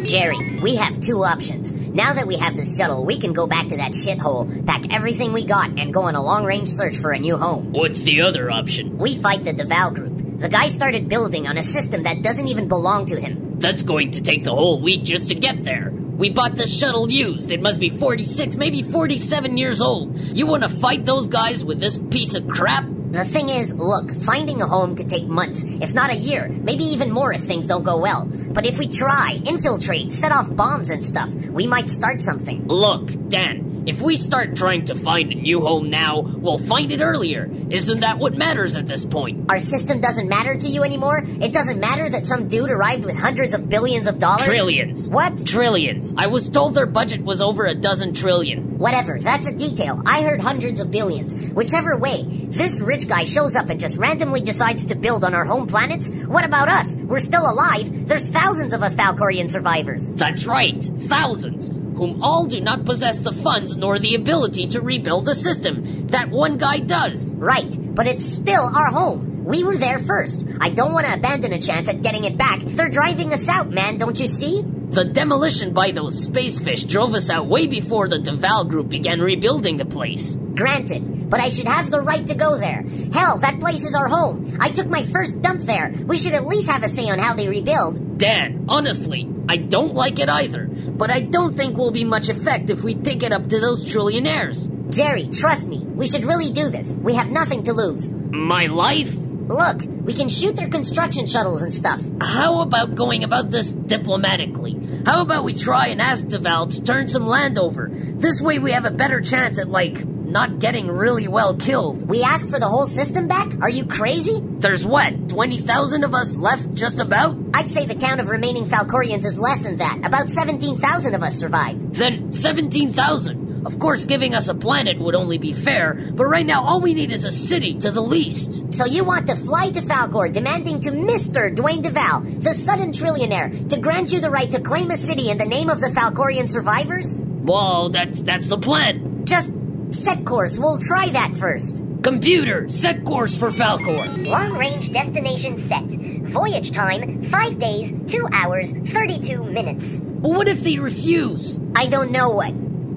Jerry, we have two options. Now that we have the shuttle, we can go back to that shithole, pack everything we got, and go on a long-range search for a new home. What's the other option? We fight the Deval group. The guy started building on a system that doesn't even belong to him. That's going to take the whole week just to get there. We bought the shuttle used. It must be 46, maybe 47 years old. You want to fight those guys with this piece of crap? The thing is, look, finding a home could take months, if not a year, maybe even more if things don't go well. But if we try, infiltrate, set off bombs and stuff, we might start something. Look, Dan, if we start trying to find a new home now, we'll find it earlier. Isn't that what matters at this point? Our system doesn't matter to you anymore? It doesn't matter that some dude arrived with hundreds of billions of dollars? Trillions. What? Trillions. I was told their budget was over a dozen trillion. Whatever, that's a detail. I heard hundreds of billions. Whichever way, this rich guy shows up and just randomly decides to build on our home planets? What about us? We're still alive. There's thousands of us Falcorian survivors. That's right, thousands, whom all do not possess the funds nor the ability to rebuild the system. That one guy does. Right, but it's still our home. We were there first. I don't want to abandon a chance at getting it back. They're driving us out, man, don't you see? The demolition by those space fish drove us out way before the Deval group began rebuilding the place. Granted, but I should have the right to go there. Hell, that place is our home. I took my first dump there. We should at least have a say on how they rebuild. Dan, honestly, I don't like it either. But I don't think we'll be much effect if we take it up to those trillionaires. Jerry, trust me. We should really do this. We have nothing to lose. My life? Look, we can shoot their construction shuttles and stuff. How about going about this diplomatically? How about we try and ask Deval to turn some land over? This way we have a better chance at, not getting really well killed. We ask for the whole system back? Are you crazy? There's what, 20,000 of us left just about? I'd say the count of remaining Falcorians is less than that. About 17,000 of us survived. Then 17,000. Of course, giving us a planet would only be fair, but right now all we need is a city to the least. So you want to fly to Falcor, demanding to Mr. Dwayne Deval, the sudden trillionaire, to grant you the right to claim a city in the name of the Falcorian survivors? Well, that's the plan. Just set course. We'll try that first. Computer, set course for Falcor. Long-range destination set. Voyage time, 5 days, 2 hours, 32 minutes. Well, what if they refuse? I don't know what.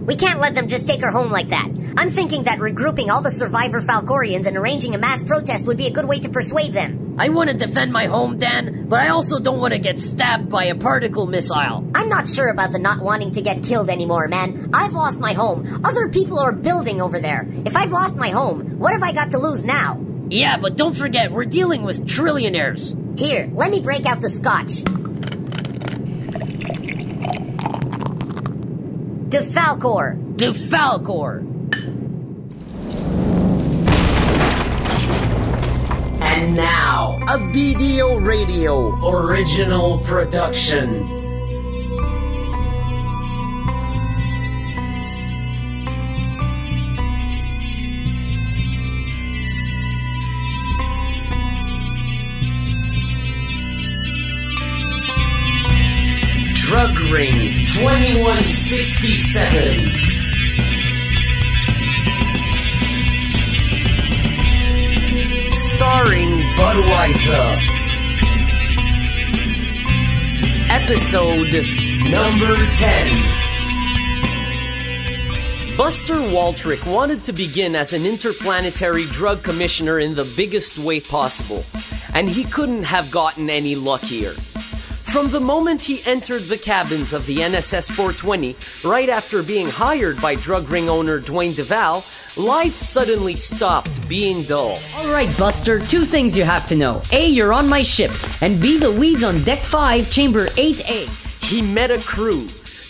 We can't let them just take her home like that. I'm thinking that regrouping all the survivor Falcorians and arranging a mass protest would be a good way to persuade them. I want to defend my home, Dan, but I also don't want to get stabbed by a particle missile. I'm not sure about the not wanting to get killed anymore, man. I've lost my home. Other people are building over there. If I've lost my home, what have I got to lose now? Yeah, but don't forget, we're dealing with trillionaires. Here, let me break out the scotch. To Falcor. To Falcor. And now, a BDO Radio original production. Drug Ring 2167. Starring Budweiser. Episode number 10. Buster Waltrick wanted to begin as an interplanetary drug commissioner in the biggest way possible, and he couldn't have gotten any luckier. From the moment he entered the cabins of the NSS 420, right after being hired by drug ring owner Dwayne Deval, life suddenly stopped being dull. Alright, Buster, 2 things you have to know. A, you're on my ship, and B, the weeds on Deck 5, Chamber 8A. He met a crew.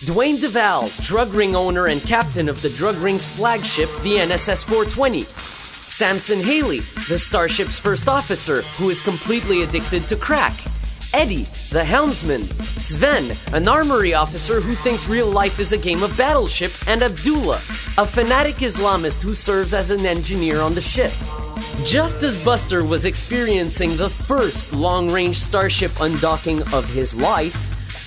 Dwayne Deval, drug ring owner and captain of the drug ring's flagship, the NSS 420. Samson Hailey, the starship's first officer, who is completely addicted to crack. Eddie, the helmsman. Sven, an armory officer who thinks real life is a game of Battleship. And Abdullah, a fanatic Islamist who serves as an engineer on the ship. Just as Buster was experiencing the first long-range starship undocking of his life,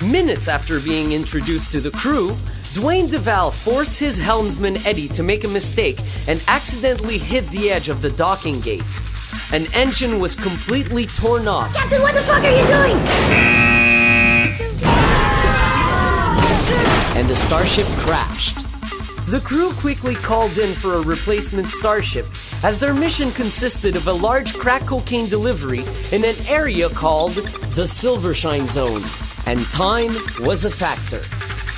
minutes after being introduced to the crew, Dwayne Deval forced his helmsman Eddie to make a mistake and accidentally hit the edge of the docking gate. An engine was completely torn off. Captain, what the fuck are you doing? and the starship crashed. The crew quickly called in for a replacement starship, as their mission consisted of a large crack cocaine delivery in an area called the Silvershine Zone, and time was a factor.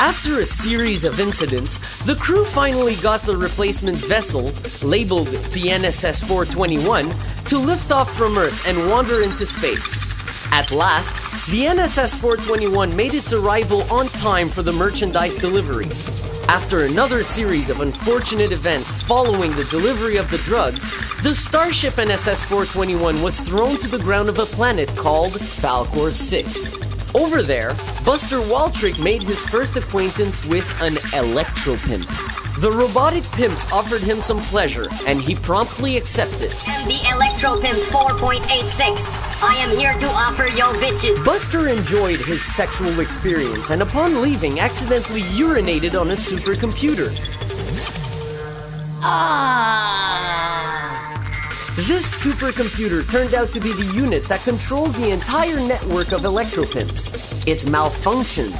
After a series of incidents, the crew finally got the replacement vessel, labeled the NSS-421, to lift off from Earth and wander into space. At last, the NSS-421 made its arrival on time for the merchandise delivery. After another series of unfortunate events following the delivery of the drugs, the starship NSS-421 was thrown to the ground of a planet called Falcor 6. Over there, Buster Waltrick made his first acquaintance with an electropimp. The robotic pimps offered him some pleasure, and he promptly accepted. I'm the Electropimp 4.86. I am here to offer yo bitches. Buster enjoyed his sexual experience, and upon leaving, accidentally urinated on a supercomputer. This supercomputer turned out to be the unit that controls the entire network of electropimps. It malfunctioned.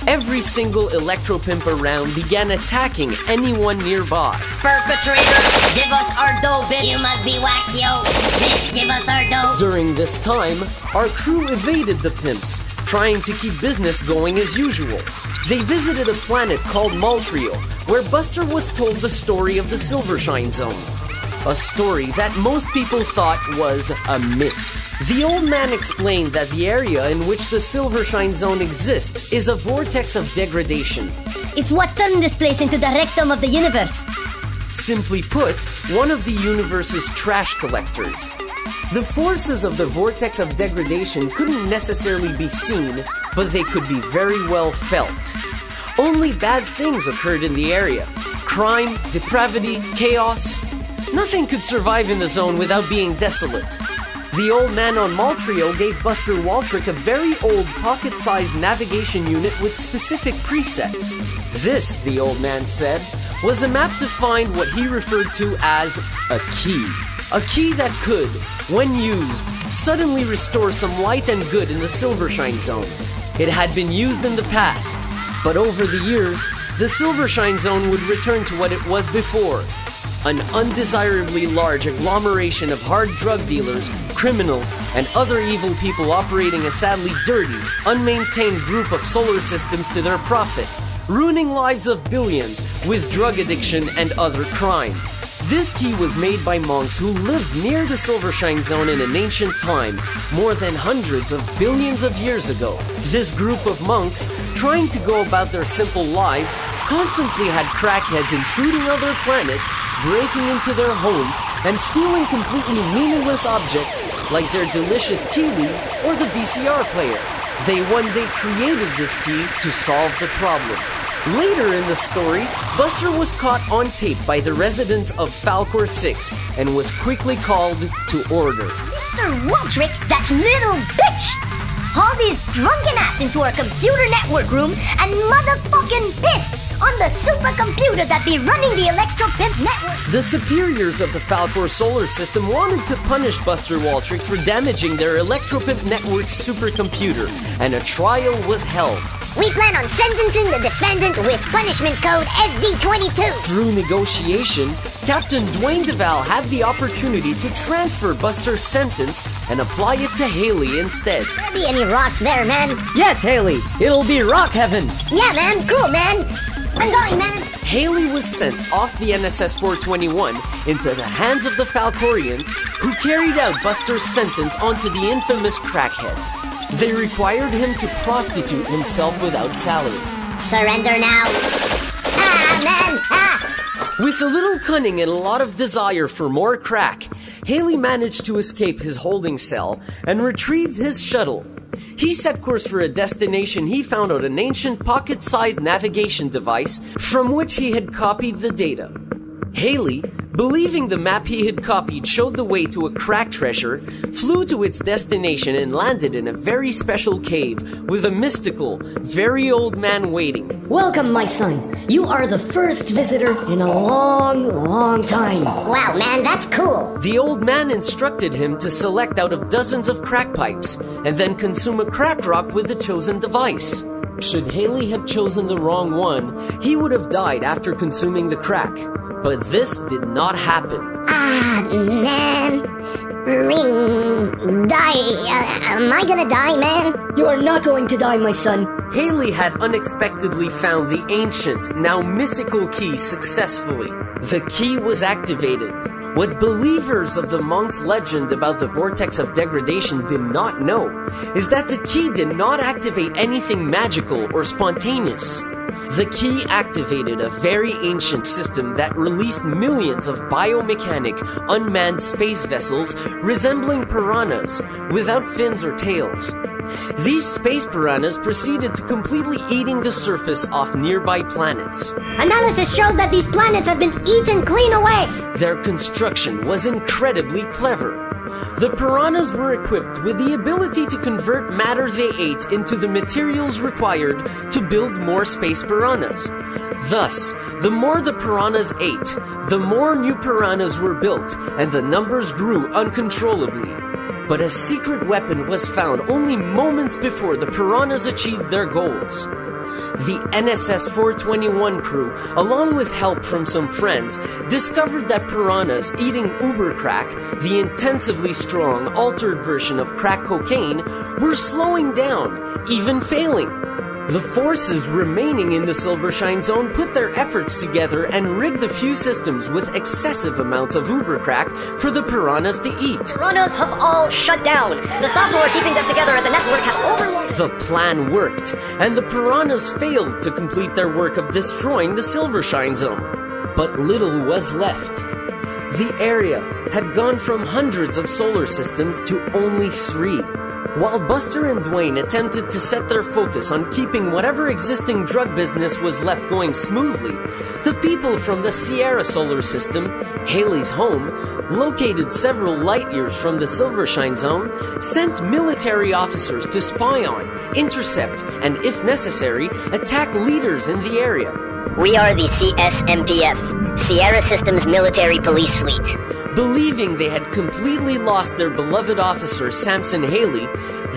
Every single electropimp around began attacking anyone nearby. Perpetrator, give us our dough, bitch. You must be whacked, yo. Bitch, give us our dough. During this time, our crew evaded the pimps, trying to keep business going as usual. They visited a planet called Maltrio, where Buster was told the story of the Silvershine Zone. A story that most people thought was a myth. The old man explained that the area in which the Silvershine Zone exists is a vortex of degradation. It's what turned this place into the rectum of the universe. Simply put, one of the universe's trash collectors. The forces of the vortex of degradation couldn't necessarily be seen, but they could be very well felt. Only bad things occurred in the area. Crime, depravity, chaos. Nothing could survive in the zone without being desolate. The old man on Maltrio gave Buster Waltrick a very old pocket-sized navigation unit with specific presets. This, the old man said, was a map to find what he referred to as a key. A key that could, when used, suddenly restore some light and good in the Silvershine Zone. It had been used in the past, but over the years, the Silvershine Zone would return to what it was before. An undesirably large agglomeration of hard drug dealers, criminals, and other evil people operating a sadly dirty, unmaintained group of solar systems to their profit, ruining lives of billions with drug addiction and other crime. This key was made by monks who lived near the Silvershine Zone in an ancient time, more than hundreds of billions of years ago. This group of monks, trying to go about their simple lives, constantly had crackheads intruding on their planet, breaking into their homes, and stealing completely meaningless objects like their delicious tea leaves or the VCR player. They one day created this key to solve the problem. Later in the story, Buster was caught on tape by the residents of Falcor 6 and was quickly called to order. Mr. Waltrick, that little bitch! Haul this drunken ass into our computer network room and motherfucking piss on the supercomputer that be running the Electropimp network. The superiors of the Falcor solar system wanted to punish Buster Waltrick for damaging their Electropimp network's supercomputer, and a trial was held. We plan on sentencing the defendant with punishment code SD22. Through negotiation, Captain Dwayne DeVal had the opportunity to transfer Buster's sentence and apply it to Hailey instead. There be any rocks there, man? Yes, Hailey, it'll be rock heaven. Yeah, man, cool, man. I'm going, man. Hailey was sent off the NSS-421 into the hands of the Falcorians, who carried out Buster's sentence onto the infamous crackhead. They required him to prostitute himself without salary. Surrender now. Ah, man, ah! With a little cunning and a lot of desire for more crack, Hailey managed to escape his holding cell and retrieved his shuttle. He set course for a destination he found on an ancient pocket-sized navigation device from which he had copied the data. Hailey, believing the map he had copied showed the way to a crack treasure, flew to its destination and landed in a very special cave with a mystical, very old man waiting. Welcome, my son. You are the first visitor in a long, long time. Wow, man, that's cool. The old man instructed him to select out of dozens of crack pipes and then consume a crack rock with the chosen device. Should Hailey have chosen the wrong one, he would have died after consuming the crack. But this did not happen. Man. Am I gonna die, man? You are not going to die, my son. Hailey had unexpectedly found the ancient, now mythical key successfully. The key was activated. What believers of the monk's legend about the vortex of degradation did not know is that the key did not activate anything magical or spontaneous. The key activated a very ancient system that released millions of biomechanic, unmanned space vessels resembling piranhas, without fins or tails. These space piranhas proceeded to completely eating the surface off nearby planets. Analysis shows that these planets have been eaten clean away. Their construction was incredibly clever. The piranhas were equipped with the ability to convert matter they ate into the materials required to build more space piranhas. Thus, the more the piranhas ate, the more new piranhas were built, and the numbers grew uncontrollably. But a secret weapon was found only moments before the piranhas achieved their goals. The NSS-421 crew, along with help from some friends, discovered that piranhas eating uber crack, the intensively strong, altered version of crack cocaine, were slowing down, even failing. The forces remaining in the Silvershine Zone put their efforts together and rigged a few systems with excessive amounts of uber crack for the piranhas to eat. Piranhas have all shut down. The software keeping them together as a network has overloaded. The plan worked, and the piranhas failed to complete their work of destroying the Silvershine Zone. But little was left. The area had gone from hundreds of solar systems to only 3. While Buster and Dwayne attempted to set their focus on keeping whatever existing drug business was left going smoothly, the people from the Sierra solar system, Hailey's home, located several light years from the Silvershine Zone, sent military officers to spy on, intercept, and if necessary, attack leaders in the area. We are the CSMPF, Sierra Systems Military Police Fleet. Believing they had completely lost their beloved officer, Samson Hailey,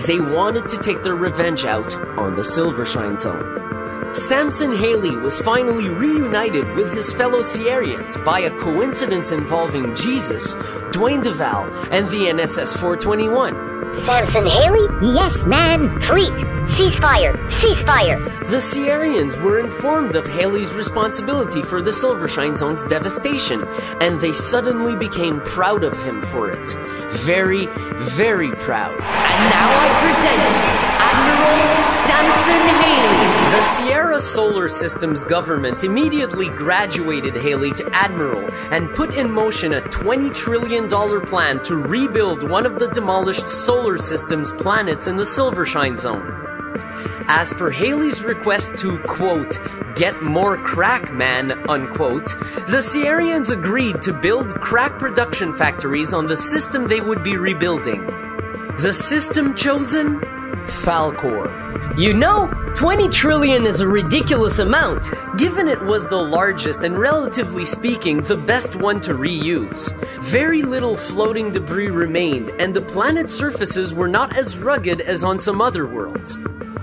they wanted to take their revenge out on the Silvershine Zone. Samson Hailey was finally reunited with his fellow Sierrians by a coincidence involving Jesus, Dwayne DeVal, and the NSS-421. Samson Hailey? Yes, man. Fleet. Ceasefire. Ceasefire. The Sierrians were informed of Hailey's responsibility for the Silvershine Zone's devastation, and they suddenly became proud of him for it. Very, very proud. And now I present Admiral Samson Hailey. The Sierra Solar System's government immediately graduated Hailey to Admiral and put in motion a $20 trillion plan to rebuild one of the demolished solar system's planets in the Silvershine Zone. As per Hailey's request to, quote, get more crack, man, unquote, the Sierrians agreed to build crack production factories on the system they would be rebuilding. The system chosen? Falcor. You know, 20 trillion is a ridiculous amount. Given it was the largest and relatively speaking the best one to reuse. Very little floating debris remained, and the planet's surfaces were not as rugged as on some other worlds.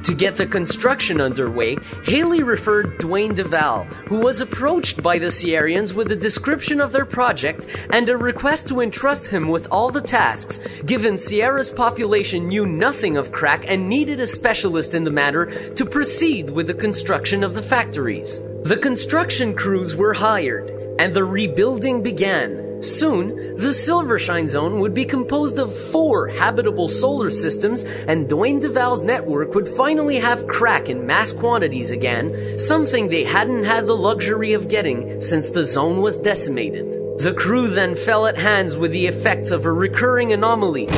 To get the construction underway, Hailey referred Dwayne DeVal, who was approached by the Sierrians with a description of their project and a request to entrust him with all the tasks, given Sierra's population knew nothing of crack and needed a specialist in the matter to proceed with the construction of the factories. The construction crews were hired, and the rebuilding began. Soon, the Silvershine Zone would be composed of 4 habitable solar systems, and Dwayne DeVal's network would finally have crack in mass quantities again, something they hadn't had the luxury of getting since the zone was decimated. The crew then fell at hands with the effects of a recurring anomaly.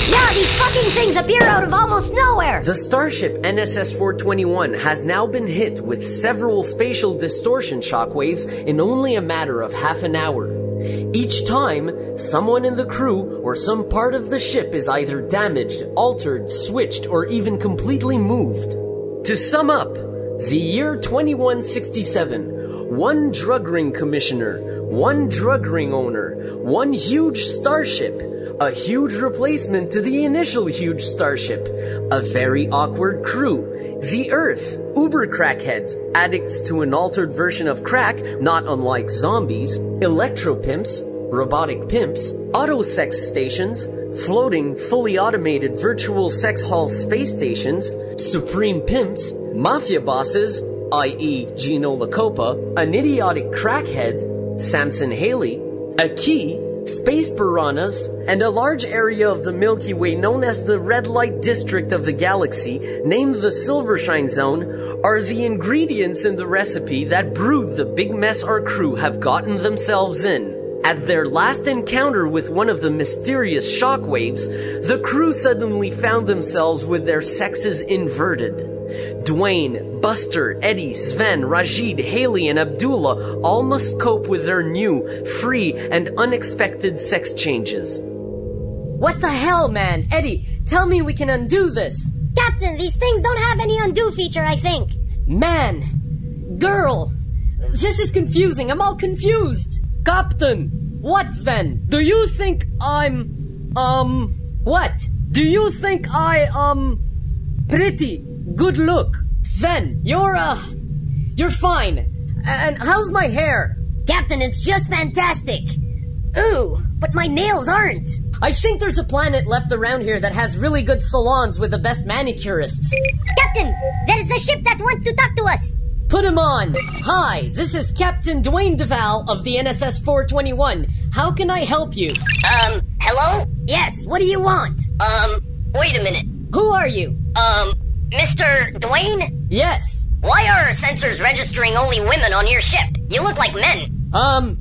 Yeah, these fucking things appear out of almost nowhere! The starship NSS-421 has now been hit with several spatial distortion shockwaves in only a matter of half an hour. Each time, someone in the crew or some part of the ship is either damaged, altered, switched, or even completely moved. To sum up, the year 2167, 1 drug ring commissioner, 1 drug ring owner, 1 huge starship, A huge replacement to the initial huge starship. A very awkward crew. The Earth. Uber crackheads. Addicts to an altered version of crack, not unlike zombies. Electro-pimps. Robotic pimps. Auto-sex stations. Floating, fully automated virtual sex hall space stations. Supreme pimps. Mafia bosses, i.e. Gino Lacopa. An idiotic crackhead. Samson Hailey. A key. Space piranhas, and a large area of the Milky Way known as the red light district of the galaxy, named the Silvershine Zone, are the ingredients in the recipe that brewed the big mess our crew have gotten themselves in. At their last encounter with one of the mysterious shockwaves, the crew suddenly found themselves with their sexes inverted. Dwayne, Buster, Eddie, Sven, Rajid, Hailey, and Abdullah all must cope with their new, free, and unexpected sex changes. What the hell, man? Eddie, tell me we can undo this. Captain, these things don't have any undo feature, I think. Man. Girl. This is confusing. I'm all confused. Captain. What, Sven? Do you think I'm... What? Do you think pretty? Good look. Sven, you're fine. And how's my hair? Captain, it's just fantastic. Ooh, but my nails aren't. I think there's a planet left around here that has really good salons with the best manicurists. Captain, there's a ship that wants to talk to us. Put him on. Hi, this is Captain Dwayne DeVal of the NSS 421. How can I help you? Hello? Yes, what do you want? Wait a minute. Who are you? Mr. Dwayne? Yes. Why are our sensors registering only women on your ship? You look like men.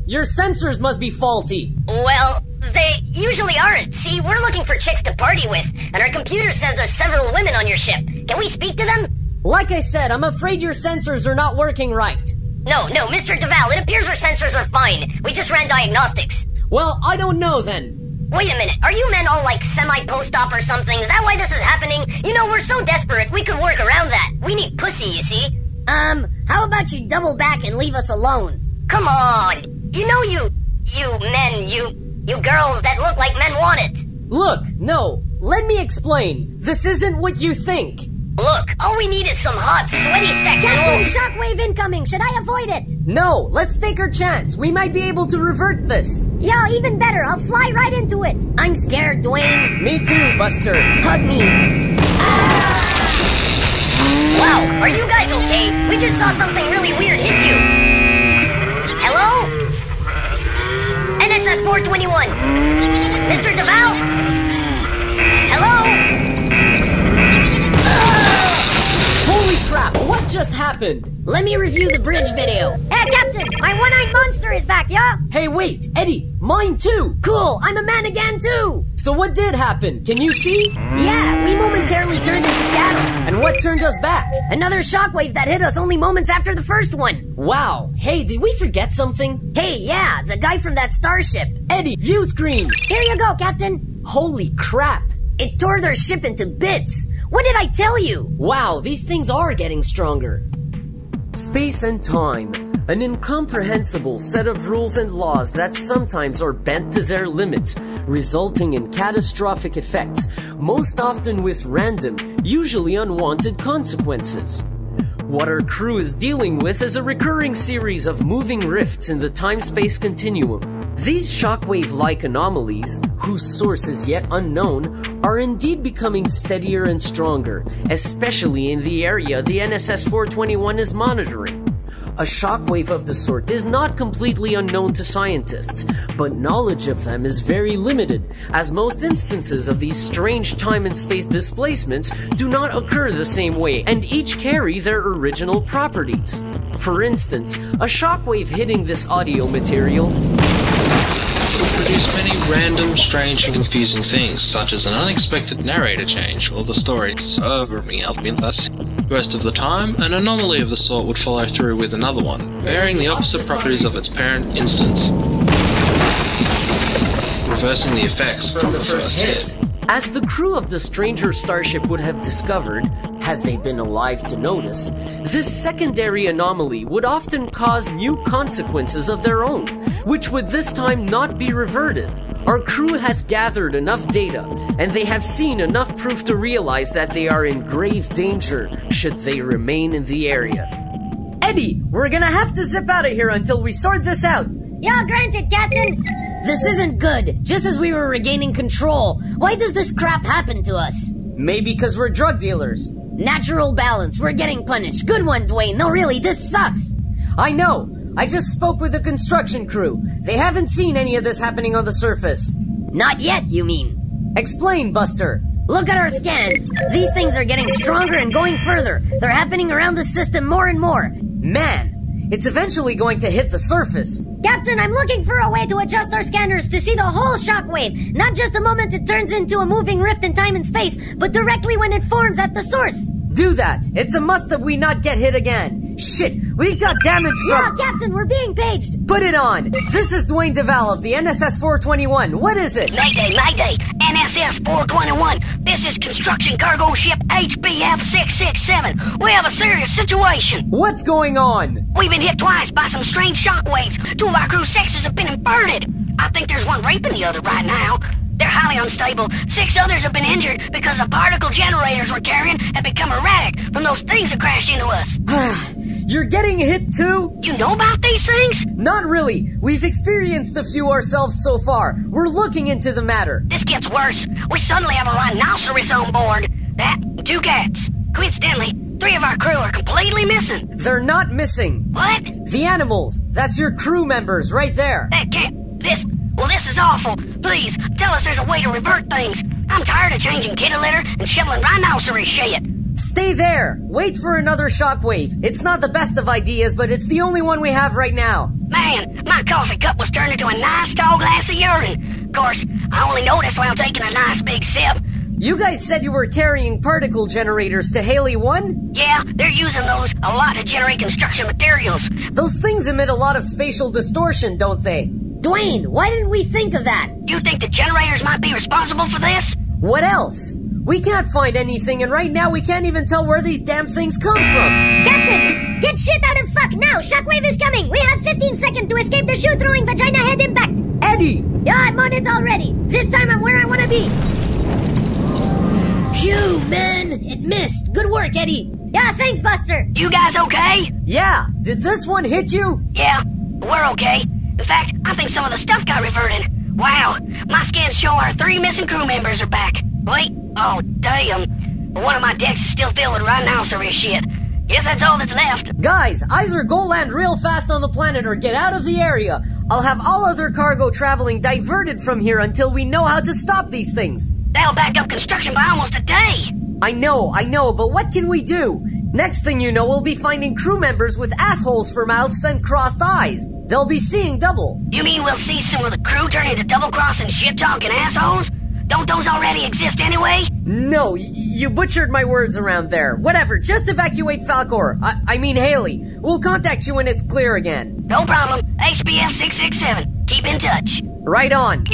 Your sensors must be faulty. Well, they usually aren't. See, we're looking for chicks to party with, and our computer says there's several women on your ship. Can we speak to them? Like I said, I'm afraid your sensors are not working right. No, Mr. DeVal, it appears our sensors are fine. We just ran diagnostics. Well, I don't know then. Wait a minute, are you men all like semi-post-op or something? Is that why this is happening? You know, we're so desperate, we could work around that. We need pussy, you see? How about you double back and leave us alone? Come on! You know you men, you girls that look like men want it. Look, no, let me explain. This isn't what you think. Look, all we need is some hot, sweaty sex and Captain, we'll... shockwave incoming! Should I avoid it? No, let's take our chance. We might be able to revert this. Yeah, even better. I'll fly right into it. I'm scared, Dwayne. Me too, Buster. Hug me. Wow, are you guys okay? We just saw something really weird hit you. Hello? NSS 421. Mr. DeVal? Hello? Holy crap, what just happened? Let me review the bridge video. Hey, Captain, my one-eyed monster is back, yeah? Hey, wait, Eddie, mine too. Cool, I'm a man again, too. So what did happen? Can you see? Yeah, we momentarily turned into cattle. And what turned us back? Another shockwave that hit us only moments after the first one. Wow, hey, did we forget something? Hey, yeah, the guy from that starship. Eddie, view screen. Here you go, Captain. Holy crap. It tore their ship into bits. What did I tell you? Wow, these things are getting stronger. Space and time. An incomprehensible set of rules and laws that sometimes are bent to their limit, resulting in catastrophic effects, most often with random, usually unwanted consequences. What our crew is dealing with is a recurring series of moving rifts in the time-space continuum. These shockwave-like anomalies, whose source is yet unknown, are indeed becoming steadier and stronger, especially in the area the NSS 421 is monitoring. A shockwave of the sort is not completely unknown to scientists, but knowledge of them is very limited, as most instances of these strange time and space displacements do not occur the same way, and each carry their original properties. For instance, a shockwave hitting this audio material produce many random, strange and confusing things, such as an unexpected narrator change, or the story Most of the time, an anomaly of the sort would follow through with another one, bearing the opposite properties of its parent instance, reversing the effects from the first hit. As the crew of the stranger starship would have discovered, had they been alive to notice, this secondary anomaly would often cause new consequences of their own, which would this time not be reverted. Our crew has gathered enough data, and they have seen enough proof to realize that they are in grave danger should they remain in the area. Eddie, we're gonna have to zip out of here until we sort this out. Yeah, granted, Captain. This isn't good. Just as we were regaining control, why does this crap happen to us? Maybe because we're drug dealers. Natural balance. We're getting punished. Good one, Dwayne. No, really, this sucks. I know. I just spoke with the construction crew. They haven't seen any of this happening on the surface. Not yet, you mean? Explain, Buster. Look at our scans. These things are getting stronger and going further. They're happening around the system more and more. Man, it's eventually going to hit the surface. Captain, I'm looking for a way to adjust our scanners to see the whole shockwave. Not just the moment it turns into a moving rift in time and space, but directly when it forms at the source. Do that. It's a must that we not get hit again. Shit, we've got damage from... Yeah, Captain, we're being paged. Put it on. This is Dwayne DeVal of the NSS 421. What is it? Mayday, Mayday. NSS 421. This is construction cargo ship HBF 667. We have a serious situation. What's going on? We've been hit twice by some strange shockwaves. Two of our crew sexes have been inverted. I think there's one raping the other right now. They're highly unstable. 6 others have been injured because the particle generators we're carrying have become erratic from those things that crashed into us. You're getting hit too? You know about these things? Not really. We've experienced a few ourselves so far. We're looking into the matter. This gets worse. We suddenly have a rhinoceros on board. That and 2 cats. Coincidentally, 3 of our crew are completely missing. They're not missing. What? The animals. That's your crew members right there. That can't... This... Well, this is awful. Please, tell us there's a way to revert things. I'm tired of changing kitty litter and shoveling rhinoceros shit. Stay there. Wait for another shockwave. It's not the best of ideas, but it's the only one we have right now. Man, my coffee cup was turned into a nice tall glass of urine. Of course, I only noticed while taking a nice big sip. You guys said you were carrying particle generators to Hailey 1? Yeah, they're using those a lot to generate construction materials. Those things emit a lot of spatial distortion, don't they? Dwayne, why didn't we think of that? You think the generators might be responsible for this? What else? We can't find anything, and right now we can't even tell where these damn things come from. Captain, get shit out of fuck now. Shockwave is coming. We have 15 seconds to escape the shoe-throwing vagina head impact. Eddie! Yeah, I'm on it already. This time I'm where I want to be. Phew, man. It missed. Good work, Eddie. Yeah, thanks, Buster. You guys okay? Yeah. Did this one hit you? Yeah, we're okay. In fact, I think some of the stuff got reverted. Wow, my scans show our 3 missing crew members are back. Wait, oh damn. One of my decks is still filled with rhinoceros shit. Guess that's all that's left. Guys, either go land real fast on the planet or get out of the area. I'll have all other cargo traveling diverted from here until we know how to stop these things. That'll back up construction by almost a day. I know, but what can we do? Next thing you know, we'll be finding crew members with assholes for mouths and crossed eyes. They'll be seeing double. You mean we'll see some of the crew turn into double-crossing, shit-talking assholes? Don't those already exist anyway? No, you butchered my words around there. Whatever, just evacuate Falcor. I mean Hailey. We'll contact you when it's clear again. No problem. HBF 667. Keep in touch. Right on.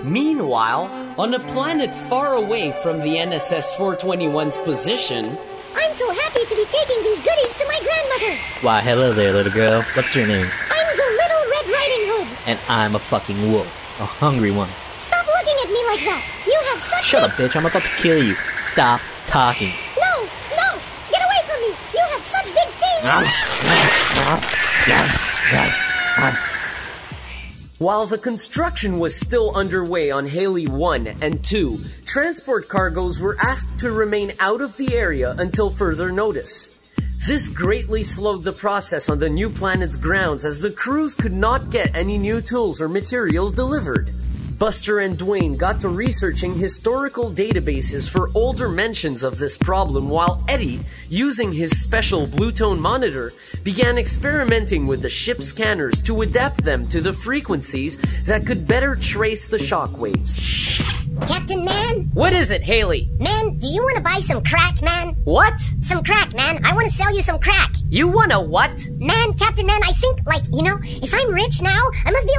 Meanwhile, on a planet far away from the NSS 421's position... I'm so happy to be taking these goodies to my grandmother. Why, hello there, little girl. What's your name? I'm the Little Red Riding Hood. And I'm a fucking wolf. A hungry one. Stop looking at me like that. You have such Shut up, bitch. I'm about to kill you. Stop talking. No! Get away from me. You have such big teeth. While the construction was still underway on Hailey 1 and 2, transport cargoes were asked to remain out of the area until further notice. This greatly slowed the process on the new planet's grounds as the crews could not get any new tools or materials delivered. Buster and Dwayne got to researching historical databases for older mentions of this problem, while Eddie, using his special blue-tone monitor, began experimenting with the ship's scanners to adapt them to the frequencies that could better trace the shockwaves. Captain Man? What is it, Hailey? Man, do you want to buy some crack, man? What? Some crack, man. I want to sell you some crack. You wanna what? Man, Captain Man, I think, if I'm rich now, I must be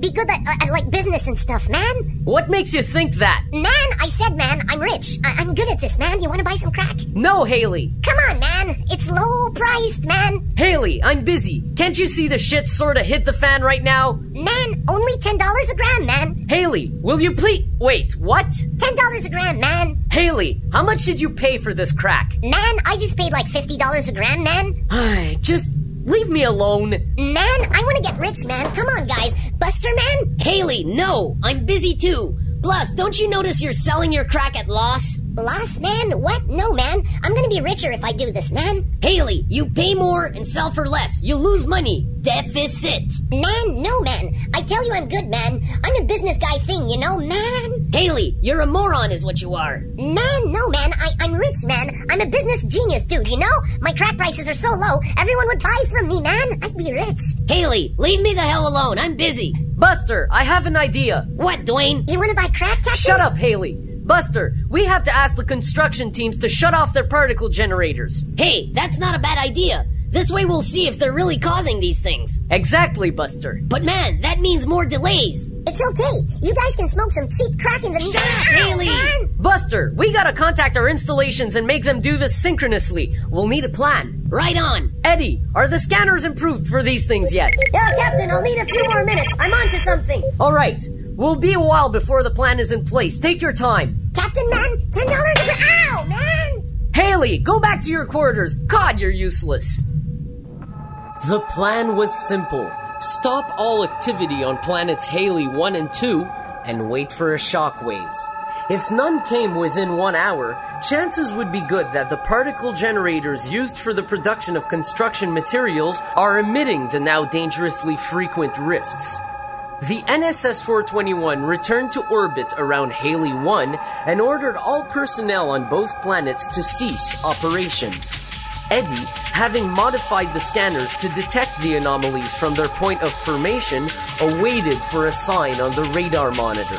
be good at business and stuff, man. What makes you think that? Man, I said, man, I'm rich. I'm good at this, man. You want to buy some crack? No, Hailey. Come on, man. man. It's low priced, man. Haley, I'm busy. Can't you see the shit sorta hit the fan right now? Man, only $10 a gram, man. Haley, will you please... Wait, what? $10 a gram, man. Haley, how much did you pay for this crack? Man, I just paid like $50 a gram, man. Just leave me alone. Man, I want to get rich, man. Come on, guys. Buster, man? Haley, no! I'm busy too! Plus, don't you notice you're selling your crack at loss? Loss, man? What? No, man. I'm gonna be richer if I do this, man. Haley, you pay more and sell for less. You lose money. Deficit. Man, no, man. I tell you I'm good, man. I'm a business guy thing, you know, man. Haley, you're a moron is what you are. Man, no, man. I'm rich, man. I'm a business genius, dude, you know? My crack prices are so low, everyone would buy from me, man. I'd be rich. Haley, leave me the hell alone. I'm busy. Buster, I have an idea. What, Dwayne? You wanna buy crack, Captain? Shut up, Haley. Buster, we have to ask the construction teams to shut off their particle generators. Hey, that's not a bad idea. This way we'll see if they're really causing these things. Exactly, Buster. But man, that means more delays. It's okay. You guys can smoke some cheap crack in the... Shut up, Haley! Man. Buster, we gotta contact our installations and make them do this synchronously. We'll need a plan. Right on. Eddie, are the scanners improved for these things yet? Yeah, Captain, I'll need a few more minutes. I'm onto something. All right. We'll be a while before the plan is in place. Take your time. Captain, man, $10 a gram. Ow, man! Haley, go back to your quarters. God, you're useless. The plan was simple. Stop all activity on planets Hailey 1 and 2 and wait for a shockwave. If none came within 1 hour, chances would be good that the particle generators used for the production of construction materials are emitting the now dangerously frequent rifts. The NSS-421 returned to orbit around Hailey 1 and ordered all personnel on both planets to cease operations. Eddie, having modified the scanners to detect the anomalies from their point of formation, awaited for a sign on the radar monitor.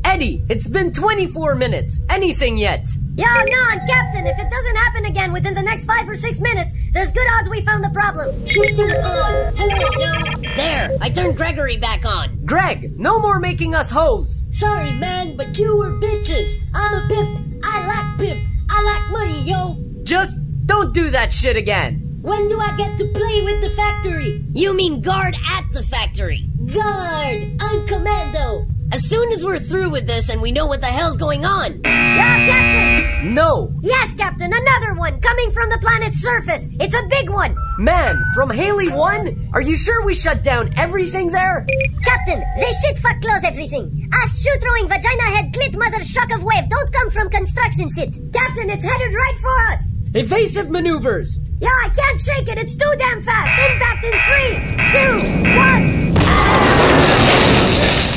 Eddie, it's been 24 minutes. Anything yet? Yeah, none, Captain. If it doesn't happen again within the next 5 or 6 minutes, there's good odds we found the problem. System on. Hello, yo. There, I turned Gregory back on. Greg, no more making us hoes. Sorry, man, but you were bitches. I'm a pimp. I like pimp. I like money, yo. Just don't do that shit again. When do I get to play with the factory? You mean guard at the factory. Guard! I'm commando. As soon as we're through with this and we know what the hell's going on. Yeah, Captain! No! Yes, Captain, another one, coming from the planet's surface. It's a big one. Man, from Hailey 1? Are you sure we shut down everything there? Captain, they shit fuck close everything. Us shoe-throwing vagina head clit mother shock of wave don't come from construction shit. Captain, it's headed right for us. Evasive maneuvers. Yeah, I can't shake it. It's too damn fast. Impact in 3, 2, 1.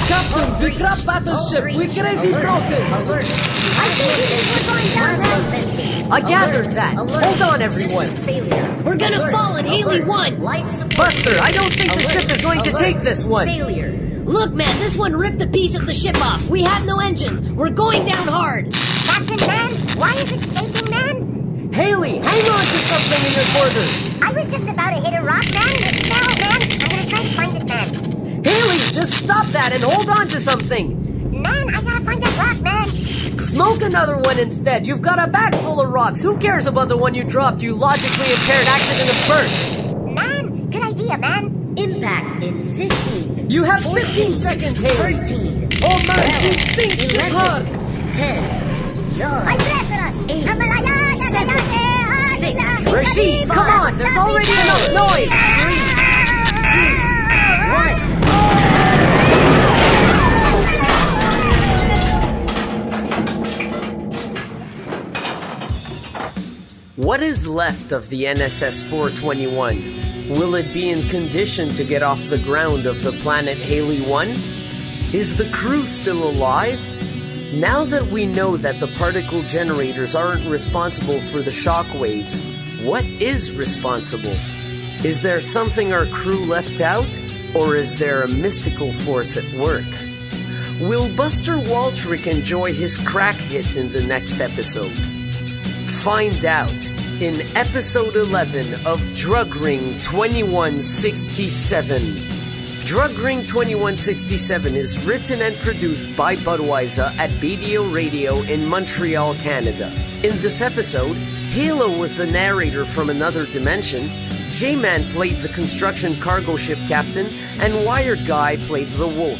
Captain, we crap battleship. We crazy broken. Alert. I think we're going down that. I gathered that. Hold on, everyone. Failure. We're gonna fall in Hailey 1. Life support. Buster, I don't think the ship is going to take this one. Failure. Look, man, this one ripped a piece of the ship off. We have no engines. We're going down hard. Captain, man, why is it shaking, man? Haley, hang on to something in your quarters. I was just about to hit a rock, man. It fell, man. I'm gonna try to find it, man. Haley, just stop that and hold on to something. Man, I gotta find that rock, man. Smoke another one instead. You've got a bag full of rocks. Who cares about the one you dropped, you logically impaired accident of birth? Man, good idea, man. Impact in 15. You have 15 seconds, Haley. 13. Oh man, you sink ship hard. 10. 9. I'm there for us. 8. I'm 6. Rashid, come on. There's already enough noise. 3, 2, 1. What is left of the NSS-421? Will it be in condition to get off the ground of the planet Hailey 1? Is the crew still alive? Now that we know that the particle generators aren't responsible for the shockwaves, what is responsible? Is there something our crew left out? Or is there a mystical force at work? Will Buster Waltrick enjoy his crack hit in the next episode? Find out in episode 11 of Drug Ring 2167. Drug Ring 2167 is written and produced by Budweiser at BDO Radio in Montreal, Canada. In this episode, Halo was the narrator from another dimension, J-Man played the construction cargo ship captain, and Wired Guy played the wolf.